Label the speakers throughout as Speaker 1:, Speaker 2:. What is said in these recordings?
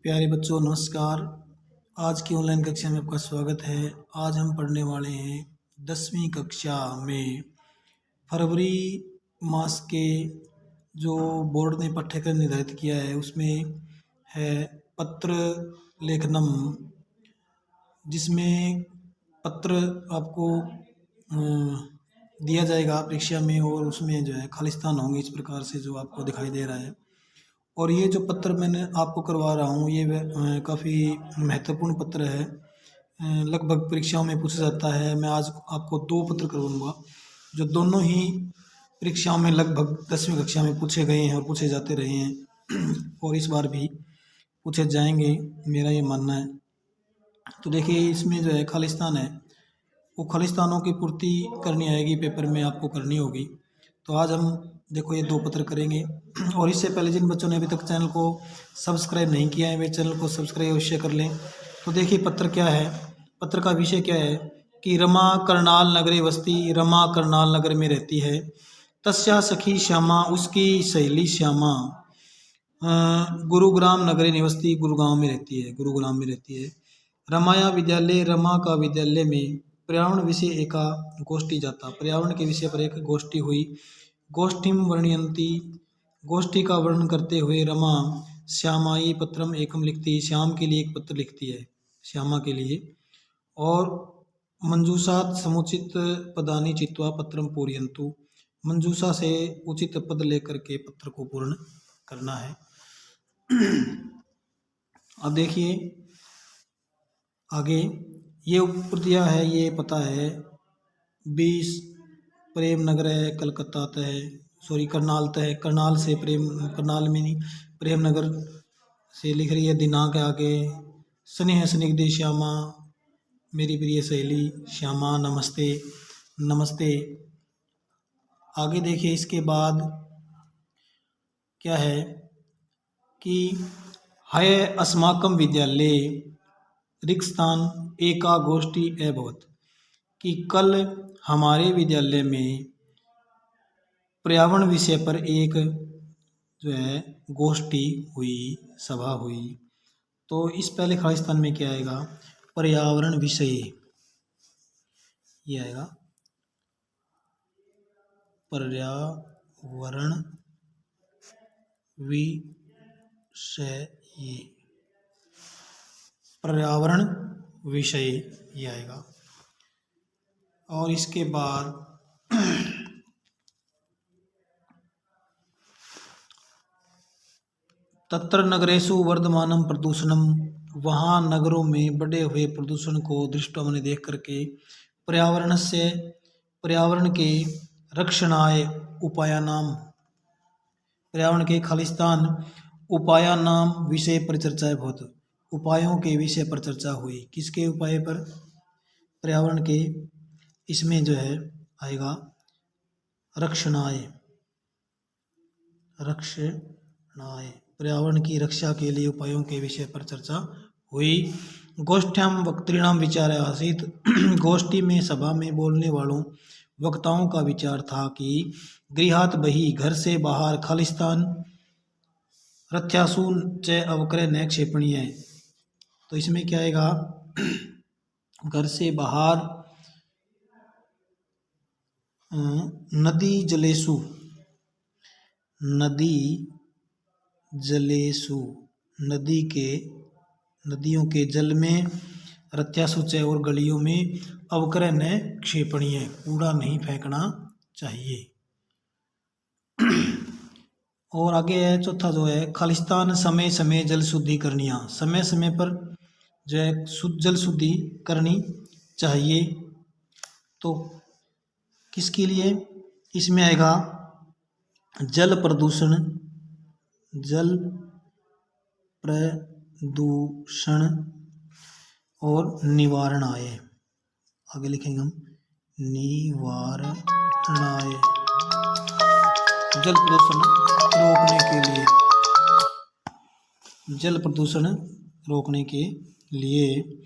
Speaker 1: प्यारे बच्चों नमस्कार। आज की ऑनलाइन कक्षा में आपका स्वागत है। आज हम पढ़ने वाले हैं 10वीं कक्षा में फरवरी मास के जो बोर्ड ने पाठ्यक्रम निर्धारित किया है उसमें है पत्र लेखनम, जिसमें पत्र आपको दिया जाएगा परीक्षा में और उसमें जो है खालिस्तान होंगे इस प्रकार से जो आपको दिखाई दे रहा है। और ये जो पत्र मैंने आपको करवा रहा हूँ ये काफ़ी महत्वपूर्ण पत्र है, लगभग परीक्षाओं में पूछा जाता है। मैं आज आपको 2 पत्र करवाऊँगा जो दोनों ही परीक्षाओं में लगभग 10वीं कक्षा में पूछे गए हैं और पूछे जाते रहे हैं और इस बार भी पूछे जाएंगे, मेरा ये मानना है। तो देखिए इसमें जो है खालिस्तान है, वो खालिस्तानों की पूर्ति करनी आएगी, पेपर में आपको करनी होगी। तो आज हम देखो ये 2 पत्र करेंगे। और इससे पहले जिन बच्चों ने अभी तक चैनल को सब्सक्राइब नहीं किया है वे चैनल को सब्सक्राइब अवश्य कर लें। तो देखिए पत्र क्या है, पत्र का विषय क्या है कि रमा करनाल नगरे वस्ती, रमा करनाल नगर में रहती है। तस्या सखी श्यामा, उसकी सहेली श्यामा गुरुग्राम नगरे निवस्ती, गुरुगांव में रहती है, गुरुग्राम में रहती है। रमाया विद्यालय, रमा का विद्यालय में पर्यावरण विषय एका गोष्ठी जाता, पर्यावरण के विषय पर एक गोष्ठी हुई। गोष्ठीम वर्णयंती, गोष्ठी का वर्णन करते हुए रमा श्यामाई पत्रम एकम लिखती, श्याम के लिए एक पत्र लिखती है, श्यामा के लिए। और मंजूषात समुचित पदानि चित्वा पत्रम पूरयन्तु, मंजूषा से उचित पद लेकर के पत्र को पूर्ण करना है। अब देखिए आगे ये ऊपर दिया है, ये पता है 20 प्रेम नगर है, कलकत्ता तय, सॉरी करनाल तय, करनाल से प्रेम, करनाल में नहीं प्रेम नगर से लिख रही है। दिनांक आगे स्नेह स्निग्धि श्यामा, मेरी प्रिय सहेली श्यामा नमस्ते नमस्ते। आगे देखिए इसके बाद क्या है कि है अस्माकम विद्यालय रिक्स्थान एका गोष्ठी अभवत, कि कल हमारे विद्यालय में पर्यावरण विषय पर एक जो है गोष्ठी हुई, सभा हुई। तो इस पहले खालिस्तान में क्या आएगा, पर्यावरण विषय, ये आएगा पर्यावरण विषय, पर्यावरण विषय ये आएगा। और इसके बाद तत्र नगरेषु वर्धमानम प्रदूषणम, वहाँ नगरों में बढ़े हुए प्रदूषण को दृष्टवा में देख करके पर्यावरण के रक्षणाय उपायानाम, पर्यावरण के खालिस्तान उपायानाम विषय पर चर्चा बहुत, उपायों के विषय पर चर्चा हुई। किसके उपाय पर, पर्यावरण के, इसमें जो है आएगा रक्षणाय, रक्षणाय, पर्यावरण की रक्षा के लिए उपायों के विषय पर चर्चा हुई। गोष्ठ्याम वक्तृणाम विचार आसीत, गोष्ठी में सभा में बोलने वालों वक्ताओं का विचार था कि गृहात बही, घर से बाहर, खालिस्तान रथ्यासून च अवक्रय न क्षेपणीय। तो इसमें क्या आएगा, घर से बाहर नदी जलेसु, नदी जलेसु, नदी के, नदियों के जल में, रत्यासुच और गलियों में, अवक्रय न क्षेपणीय, कूड़ा नहीं फेंकना चाहिए। और आगे है चौथा जो है खालिस्तान समय समय जल शुद्धि करनिया, समय समय पर जो है जल शुद्धि करनी चाहिए। तो किसके लिए, इसमें आएगा जल प्रदूषण, जल प्रदूषण और निवारण आए, आगे लिखेंगे हम निवारणाय, जल प्रदूषण रोकने के लिए, जल प्रदूषण रोकने के लिए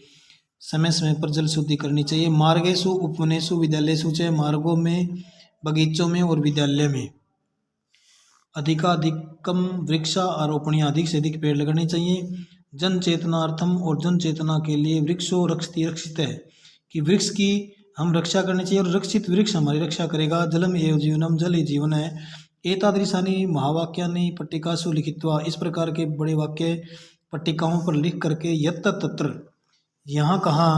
Speaker 1: समय समय पर जल शुद्धि करनी चाहिए। मार्गेषु उपवनेषु विद्यालयेषु च, मार्गों में, बगीचों में और विद्यालय में अधिकाधिकम वृक्षा आरोपणीय, अधिक से अधिक पेड़ लगाने चाहिए। जन चेतनार्थम, और जन चेतना के लिए वृक्षो रक्षति रक्षित है, कि वृक्ष की हम रक्षा करनी चाहिए और रक्षित वृक्ष हमारी रक्षा करेगा। जलम एव जीवनम, जल ही जीवन है। एतादृशानि महावाक्यानि पट्टिकासु लिखित्वा, इस प्रकार के बड़े वाक्य पट्टिकाओं पर लिख करके यत्र तत्र, यहाँ कहाँ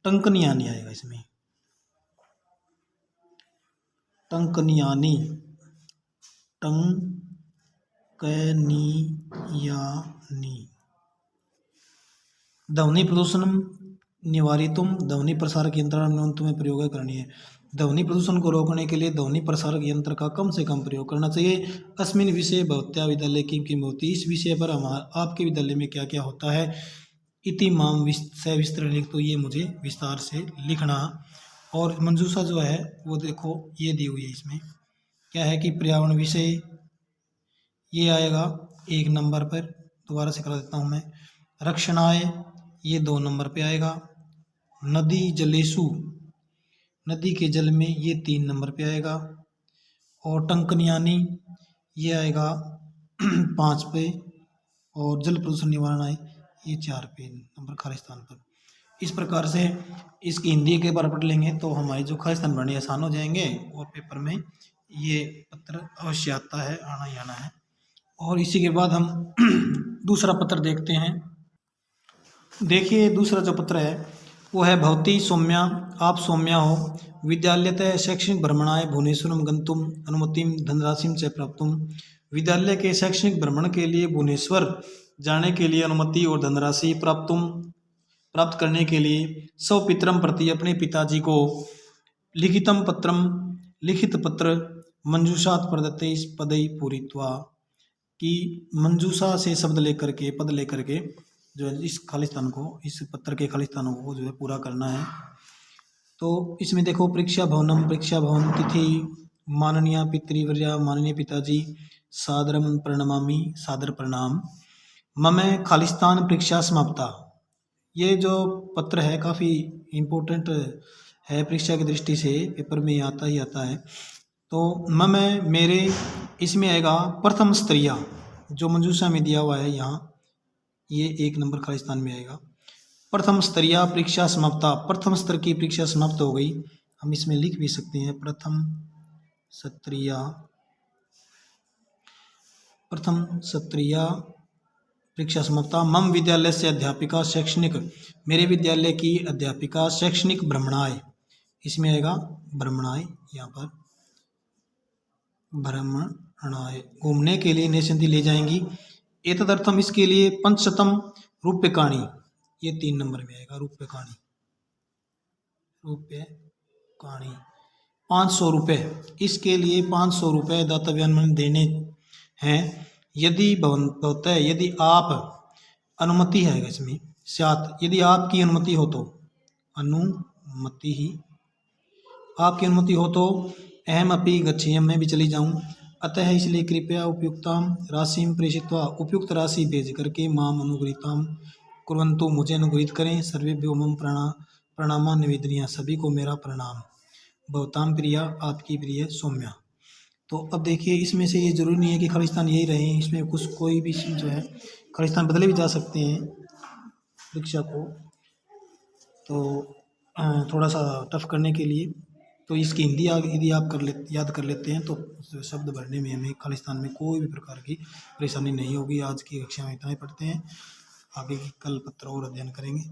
Speaker 1: टंकनियानी आएगा, इसमें टंकनियानी, टंकनियानी। ध्वनि प्रदूषण निवारितुम, ध्वनि प्रसारक यंत्र में प्रयोग करनी है। ध्वनि प्रदूषण को रोकने के लिए ध्वनि प्रसारक यंत्र का कम से कम प्रयोग करना चाहिए। अस्मिन विषय भवत्या विद्यालय किं होती, इस विषय पर आपके विद्यालय में क्या क्या होता है। इति माम सविस्तर लिख, तो ये मुझे विस्तार से लिखना। और मंजूषा जो है वो देखो ये दी हुई है, इसमें क्या है कि पर्यावरण विषय ये आएगा 1 नंबर पर, दोबारा से करा देता हूँ मैं। रक्षणाय ये 2 नंबर पे आएगा। नदी जलेसु, नदी के जल में, ये 3 नंबर पे आएगा। और टंकनियानी ये आएगा 5 पे। और जल प्रदूषण निवारण आए ये 4 पे नंबर खाली स्थान पर। इस प्रकार से इसकी हिंदी के बार पढ़ लेंगे तो हमारे जो खाली स्थान भरने आसान हो जाएंगे, और पेपर में ये पत्र अवश्य आता है, आना ही आना है। और इसी के बाद हम दूसरा पत्र देखते हैं। देखिए दूसरा जो पत्र है वो है भवती सौम्या, आप सौम्या हो, विद्यालयतः शैक्षणिक भ्रमणाय भुवनेश्वरम गंतुम अनुमतिम धनराशिम च प्राप्तुम, विद्यालय के शैक्षणिक भ्रमण के लिए भुवनेश्वर जाने के लिए अनुमति और धनराशि प्राप्त करने के लिए स्वपित्रम प्रति, अपने पिताजी को, लिखितम पत्रम, लिखित पत्र, मंजूषात प्रदत्ते पदई पूरित्वा, कि मंजूषा से शब्द लेकर के, पद लेकर के जो है इस खालिस्तान को, इस पत्र के खालिस्तानों को जो है पूरा करना है। तो इसमें देखो परीक्षा भवनम, परीक्षा भवन, तिथि माननीय पितृवर्या, माननीय पिताजी, सादरम प्रणमामि, सादर प्रणाम। मम खालिस्तान परीक्षा समाप्ता, ये जो पत्र है काफ़ी इम्पोर्टेंट है परीक्षा की दृष्टि से, पेपर में आता ही आता है। तो मम मेरे, इसमें आएगा प्रथम स्तरीय, जो मंजूषा में दिया हुआ है यहाँ, ये 1 नंबर खाली स्थान में आएगा। प्रथम स्तरीय परीक्षा समाप्ता, प्रथम स्तर की परीक्षा समाप्त हो गई। हम इसमें लिख भी सकते हैं प्रथम सत्रीय परीक्षा समाप्ता। मम विद्यालय से अध्यापिका शैक्षणिक, मेरे विद्यालय की अध्यापिका शैक्षणिक भ्रमणाय, इसमें आएगा भ्रमणाय, यहाँ पर भ्रमणाय, घूमने के लिए निश्चिंती ले जाएंगी। एतदर्थम, इसके लिए 500 रूप्यकाणि, ये 3 नंबर में आएगा, रूप्यकाणि 500 रुपये, इसके लिए 500 रुपये दातव्यान देने हैं। यदि भवतः, यदि आप, अनुमति है इसमें, स्यात्, यदि आपकी अनुमति हो तो, अनुमति ही, आपकी अनुमति हो तो, अहम अपि गच्छेयम, मैं भी चली जाऊँ। अतः इसलिए कृपया उपयुक्ताम राशिम प्रेषित्वा, उपयुक्त राशि भेज करके माम अनुग्रहीताम कुर्वन्तु, मुझे अनुग्रहित करें। सर्वेभ्यो मम प्रणामा निवेदनीय, सभी को मेरा प्रणाम। भवताम प्रिया, आपकी प्रिय सौम्या। तो अब देखिए इसमें से ये जरूरी नहीं है कि खालिस्तान यही रहे, इसमें कुछ कोई भी जो है खालिस्तान बदले भी जा सकते हैं परीक्षा को। तो थोड़ा सा टफ करने के लिए तो इसकी हिंदी यदि आप याद कर लेते हैं तो शब्द भरने में हमें खालिस्तान में कोई भी प्रकार की परेशानी नहीं होगी। आज की कक्षा में इतना ही पढ़ते हैं, आगे कल पत्र और अध्ययन करेंगे।